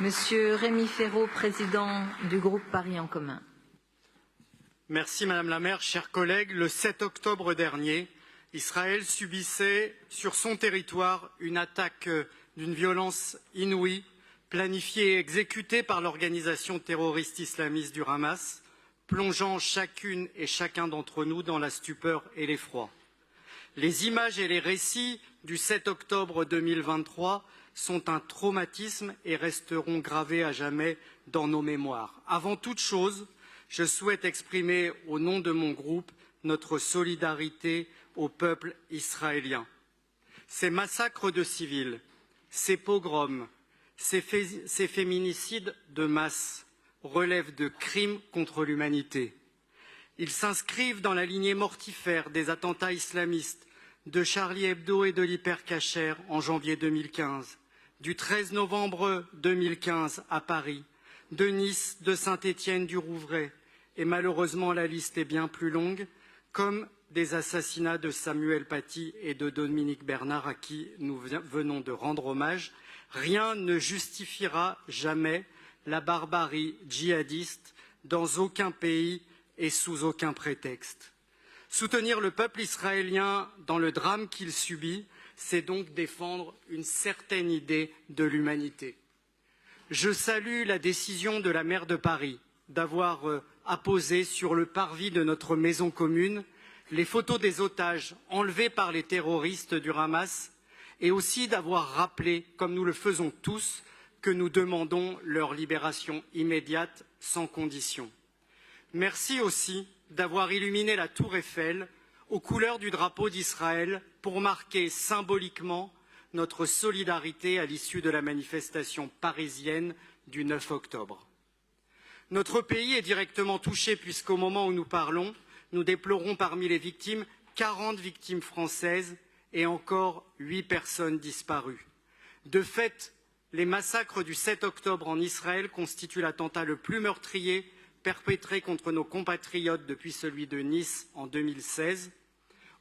Monsieur Rémi Féraud, président du groupe Paris en commun. Merci Madame la maire, chers collègues. Le 7 octobre dernier, Israël subissait sur son territoire une attaque d'une violence inouïe, planifiée et exécutée par l'organisation terroriste islamiste du Hamas, plongeant chacune et chacun d'entre nous dans la stupeur et l'effroi. Les images et les récits du 7 octobre 2023 sont un traumatisme et resteront gravés à jamais dans nos mémoires. Avant toute chose, je souhaite exprimer au nom de mon groupe notre solidarité au peuple israélien. Ces massacres de civils, ces pogroms, ces féminicides de masse relèvent de crimes contre l'humanité. Ils s'inscrivent dans la lignée mortifère des attentats islamistes de Charlie Hebdo et de l'Hyper-Cacher en janvier 2015, du 13 novembre 2015 à Paris, de Nice, de Saint-Étienne, du Rouvray, et malheureusement la liste est bien plus longue, comme des assassinats de Samuel Paty et de Dominique Bernard à qui nous venons de rendre hommage. Rien ne justifiera jamais la barbarie djihadiste dans aucun pays et sous aucun prétexte. Soutenir le peuple israélien dans le drame qu'il subit, c'est donc défendre une certaine idée de l'humanité. Je salue la décision de la maire de Paris d'avoir apposé sur le parvis de notre maison commune les photos des otages enlevés par les terroristes du Hamas et aussi d'avoir rappelé, comme nous le faisons tous, que nous demandons leur libération immédiate sans condition. Merci aussi d'avoir illuminé la tour Eiffel aux couleurs du drapeau d'Israël pour marquer symboliquement notre solidarité à l'issue de la manifestation parisienne du 9 octobre. Notre pays est directement touché puisqu'au moment où nous parlons, nous déplorons parmi les victimes 40 victimes françaises et encore 8 personnes disparues. De fait, les massacres du 7 octobre en Israël constituent l'attentat le plus meurtrier perpétré contre nos compatriotes depuis celui de Nice en 2016.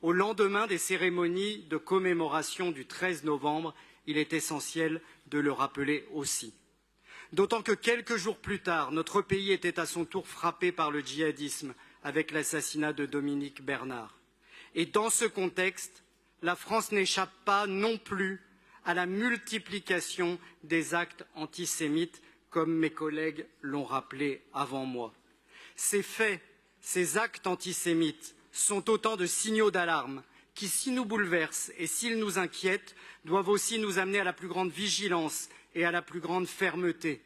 Au lendemain des cérémonies de commémoration du 13 novembre, il est essentiel de le rappeler aussi. D'autant que quelques jours plus tard, notre pays était à son tour frappé par le djihadisme avec l'assassinat de Dominique Bernard. Et dans ce contexte, la France n'échappe pas non plus à la multiplication des actes antisémites, comme mes collègues l'ont rappelé avant moi. Ces faits, ces actes antisémites sont autant de signaux d'alarme qui, s'ils nous bouleversent et s'ils nous inquiètent, doivent aussi nous amener à la plus grande vigilance et à la plus grande fermeté.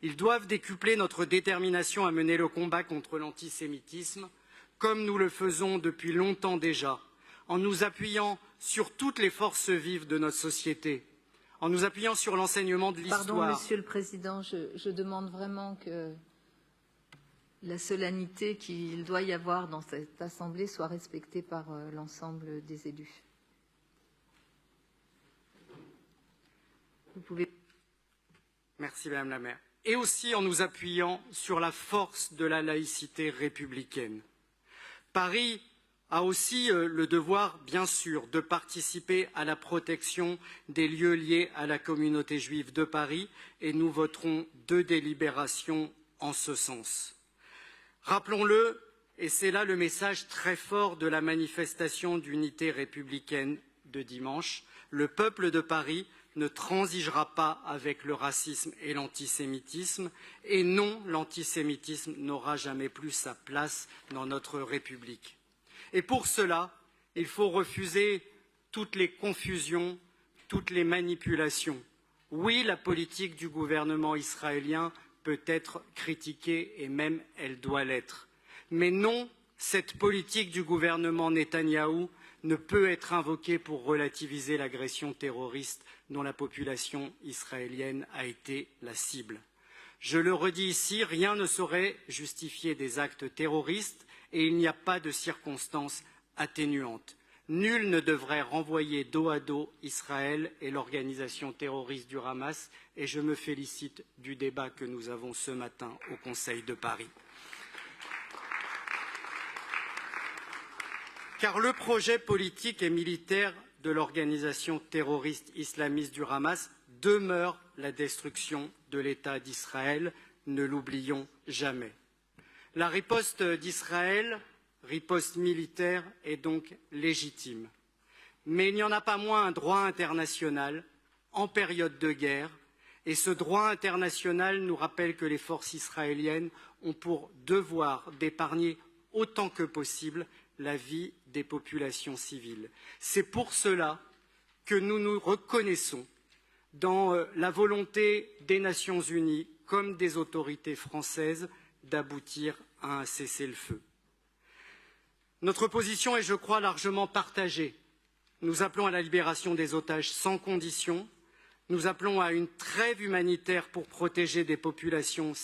Ils doivent décupler notre détermination à mener le combat contre l'antisémitisme, comme nous le faisons depuis longtemps déjà, en nous appuyant sur toutes les forces vives de notre société, en nous appuyant sur l'enseignement de l'histoire. Pardon, Monsieur le Président, je demande vraiment que la solennité qu'il doit y avoir dans cette Assemblée soit respectée par l'ensemble des élus. Vous pouvez... Merci Madame la maire. Et aussi en nous appuyant sur la force de la laïcité républicaine. Paris a aussi le devoir, bien sûr, de participer à la protection des lieux liés à la communauté juive de Paris et nous voterons 2 délibérations en ce sens. Rappelons-le, et c'est là le message très fort de la manifestation d'unité républicaine de dimanche, le peuple de Paris ne transigera pas avec le racisme et l'antisémitisme, et non, l'antisémitisme n'aura jamais plus sa place dans notre République. Et pour cela, il faut refuser toutes les confusions, toutes les manipulations. Oui, la politique du gouvernement israélien peut être critiquée et même elle doit l'être. Mais non, cette politique du gouvernement Netanyahou ne peut être invoquée pour relativiser l'agression terroriste dont la population israélienne a été la cible. Je le redis ici, rien ne saurait justifier des actes terroristes et il n'y a pas de circonstances atténuantes. Nul ne devrait renvoyer dos à dos Israël et l'organisation terroriste du Hamas et je me félicite du débat que nous avons ce matin au Conseil de Paris. Car le projet politique et militaire de l'organisation terroriste islamiste du Hamas demeure la destruction de l'État d'Israël, ne l'oublions jamais. La riposte d'Israël, riposte militaire, est donc légitime. Mais il n'y en a pas moins un droit international en période de guerre, et ce droit international nous rappelle que les forces israéliennes ont pour devoir d'épargner autant que possible la vie des populations civiles. C'est pour cela que nous nous reconnaissons dans la volonté des Nations unies comme des autorités françaises d'aboutir à un cessez-le-feu. Notre position est, je crois, largement partagée. Nous appelons à la libération des otages sans condition. Nous appelons à une trêve humanitaire pour protéger les populations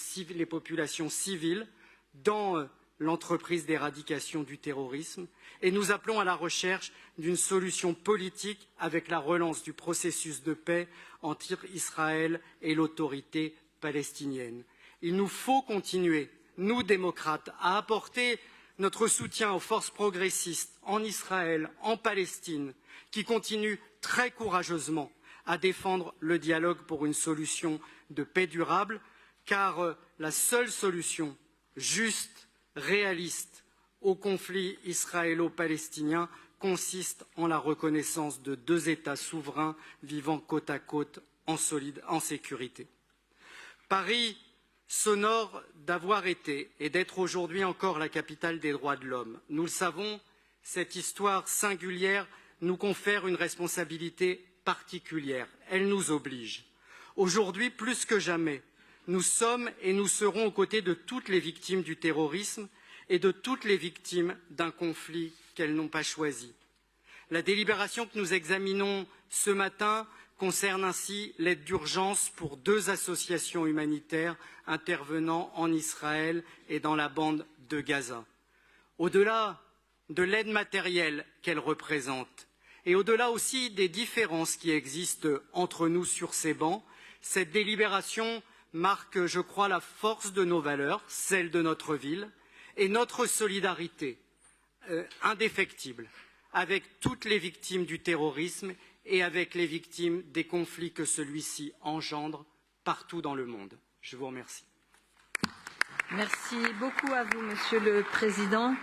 civiles dans l'entreprise d'éradication du terrorisme. Et nous appelons à la recherche d'une solution politique avec la relance du processus de paix entre Israël et l'autorité palestinienne. Il nous faut continuer, nous démocrates, à apporter notre soutien aux forces progressistes en Israël, en Palestine, qui continuent très courageusement à défendre le dialogue pour une solution de paix durable, car la seule solution juste, réaliste au conflit israélo-palestinien consiste en la reconnaissance de deux États souverains vivant côte à côte en sécurité. Paris s'honore d'avoir été et d'être aujourd'hui encore la capitale des droits de l'homme. Nous le savons, cette histoire singulière nous confère une responsabilité particulière. Elle nous oblige. Aujourd'hui, plus que jamais, nous sommes et nous serons aux côtés de toutes les victimes du terrorisme et de toutes les victimes d'un conflit qu'elles n'ont pas choisi. La délibération que nous examinons ce matin concerne ainsi l'aide d'urgence pour deux associations humanitaires intervenant en Israël et dans la bande de Gaza. Au-delà de l'aide matérielle qu'elle représente, et au-delà aussi des différences qui existent entre nous sur ces bancs, cette délibération marque, je crois, la force de nos valeurs, celle de notre ville, et notre solidarité indéfectible avec toutes les victimes du terrorisme et avec les victimes des conflits que celui-ci engendre partout dans le monde. Je vous remercie. Merci beaucoup à vous, Monsieur le Président.